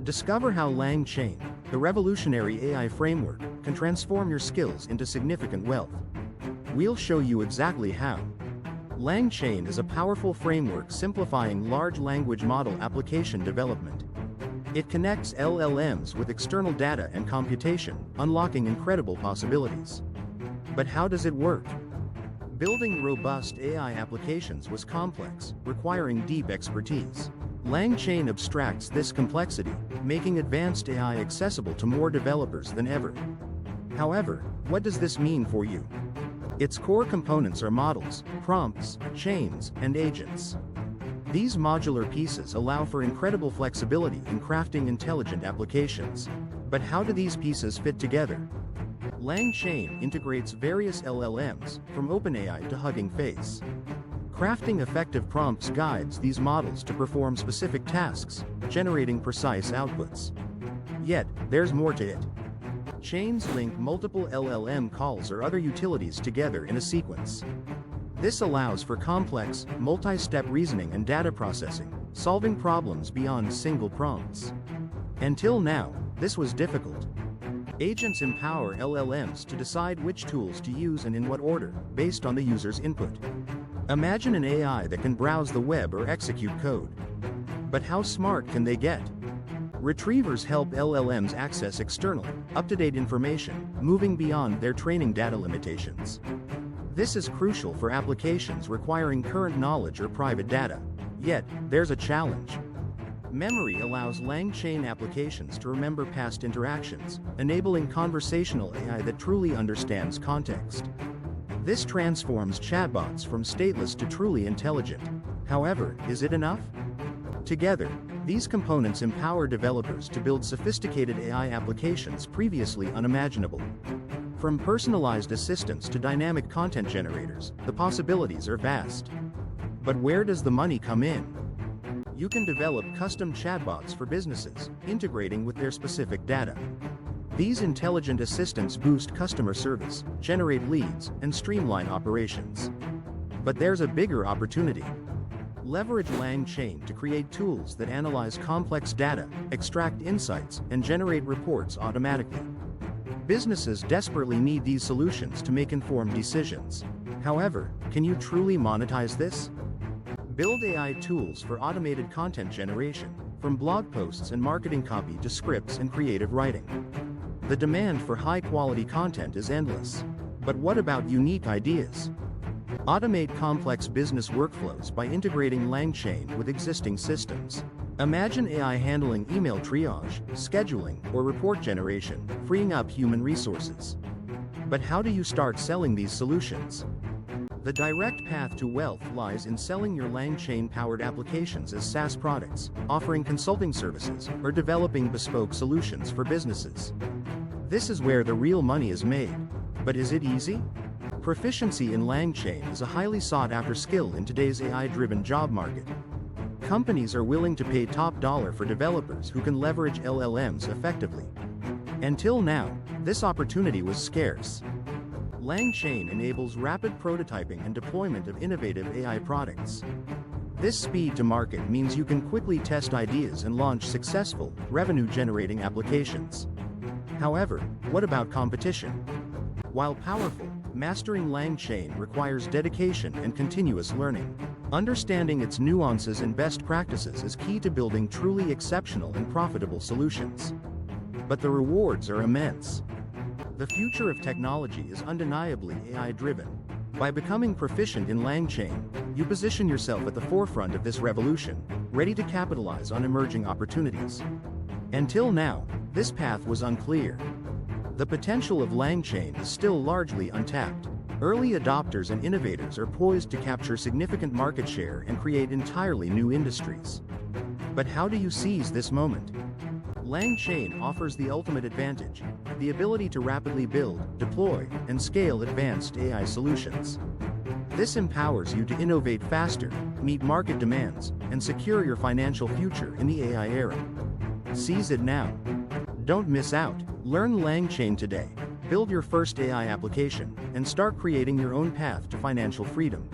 Discover how LangChain, the revolutionary AI framework, can transform your skills into significant wealth. We'll show you exactly how. LangChain is a powerful framework simplifying large language model application development. It connects LLMs with external data and computation, unlocking incredible possibilities. But how does it work? Building robust AI applications was complex, requiring deep expertise. LangChain abstracts this complexity, making advanced AI accessible to more developers than ever. However, what does this mean for you? Its core components are models, prompts, chains, and agents. These modular pieces allow for incredible flexibility in crafting intelligent applications. But how do these pieces fit together? LangChain integrates various LLMs, from OpenAI to Hugging Face. Crafting effective prompts guides these models to perform specific tasks, generating precise outputs. Yet, there's more to it. Chains link multiple LLM calls or other utilities together in a sequence. This allows for complex, multi-step reasoning and data processing, solving problems beyond single prompts. Until now, this was difficult. Agents empower LLMs to decide which tools to use and in what order, based on the user's input. Imagine an AI that can browse the web or execute code. But how smart can they get? Retrievers help LLMs access external, up-to-date information, moving beyond their training data limitations. This is crucial for applications requiring current knowledge or private data. Yet, there's a challenge. Memory allows LangChain applications to remember past interactions, enabling conversational AI that truly understands context. This transforms chatbots from stateless to truly intelligent. However, is it enough? Together, these components empower developers to build sophisticated AI applications previously unimaginable. From personalized assistants to dynamic content generators, the possibilities are vast. But where does the money come in? You can develop custom chatbots for businesses, integrating with their specific data. These intelligent assistants boost customer service, generate leads, and streamline operations. But there's a bigger opportunity. Leverage LangChain to create tools that analyze complex data, extract insights, and generate reports automatically. Businesses desperately need these solutions to make informed decisions. However, can you truly monetize this? Build AI tools for automated content generation, from blog posts and marketing copy to scripts and creative writing. The demand for high-quality content is endless. But what about unique ideas? Automate complex business workflows by integrating LangChain with existing systems. Imagine AI handling email triage, scheduling, or report generation, freeing up human resources. But how do you start selling these solutions? The direct path to wealth lies in selling your LangChain-powered applications as SaaS products, offering consulting services, or developing bespoke solutions for businesses. This is where the real money is made. But is it easy? Proficiency in LangChain is a highly sought-after skill in today's AI-driven job market. Companies are willing to pay top dollar for developers who can leverage LLMs effectively. Until now, this opportunity was scarce. LangChain enables rapid prototyping and deployment of innovative AI products. This speed to market means you can quickly test ideas and launch successful, revenue-generating applications. However, what about competition? While powerful, mastering LangChain requires dedication and continuous learning. Understanding its nuances and best practices is key to building truly exceptional and profitable solutions. But the rewards are immense. The future of technology is undeniably AI-driven. By becoming proficient in LangChain, you position yourself at the forefront of this revolution, ready to capitalize on emerging opportunities. Until now, this path was unclear. The potential of LangChain is still largely untapped. Early adopters and innovators are poised to capture significant market share and create entirely new industries. But how do you seize this moment? LangChain offers the ultimate advantage: the ability to rapidly build, deploy, and scale advanced AI solutions. This empowers you to innovate faster, meet market demands, and secure your financial future in the AI era. Seize it now. Don't miss out. Learn LangChain today. Build your first AI application, and start creating your own path to financial freedom.